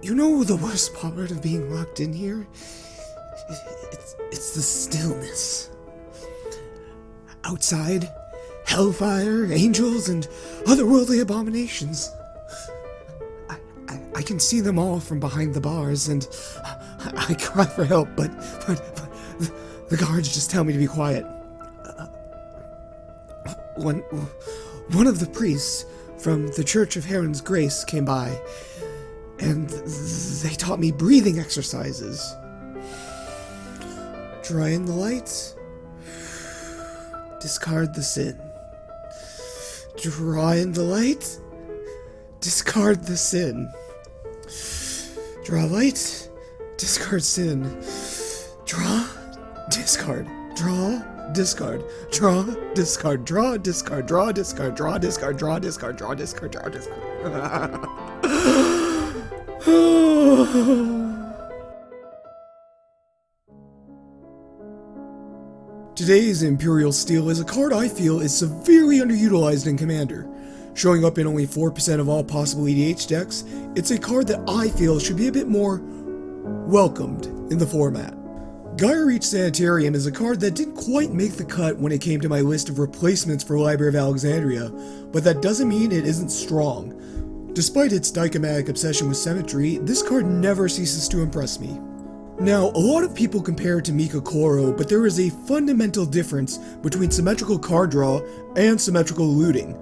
You know the worst part of being locked in here? It's the stillness. Outside, hellfire, angels, and otherworldly abominations. I can see them all from behind the bars, and I cry for help, but the guards just tell me to be quiet. One of the priests from the Church of Heron's Grace came by, and they taught me breathing exercises. Draw in the light, discard the sin. Draw in the light, discard the sin. Draw light, discard sin. Draw, discard, draw, discard, draw, discard, draw, discard, draw, discard, draw, discard, draw, discard, draw, discard, draw, discard. Today's Imperial Steel is a card I feel is severely underutilized in Commander. Showing up in only 4% of all possible EDH decks, it's a card that I feel should be a bit more welcomed in the format. Geier Sanitarium is a card that didn't quite make the cut when it came to my list of replacements for Library of Alexandria, but that doesn't mean it isn't strong. Despite its dichomatic obsession with symmetry, this card never ceases to impress me. Now, a lot of people compare it to Mika Koro, but there is a fundamental difference between symmetrical card draw and symmetrical looting.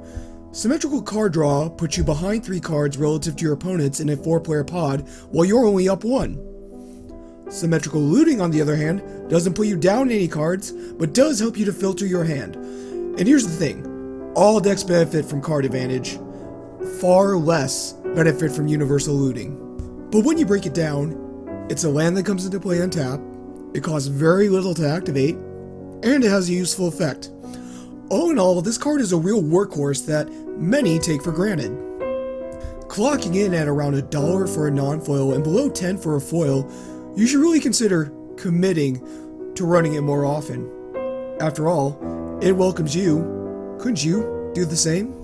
Symmetrical card draw puts you behind 3 cards relative to your opponents in a 4-player pod, while you're only up 1. Symmetrical looting, on the other hand, doesn't put you down any cards, but does help you to filter your hand. And here's the thing, all decks benefit from card advantage, far less benefit from universal looting. But when you break it down, it's a land that comes into play on tap, it costs very little to activate, and it has a useful effect. All in all, this card is a real workhorse that many take for granted. Clocking in at around $1 for a non-foil and below 10 for a foil, you should really consider committing to running it more often. After all, it welcomes you. Couldn't you do the same?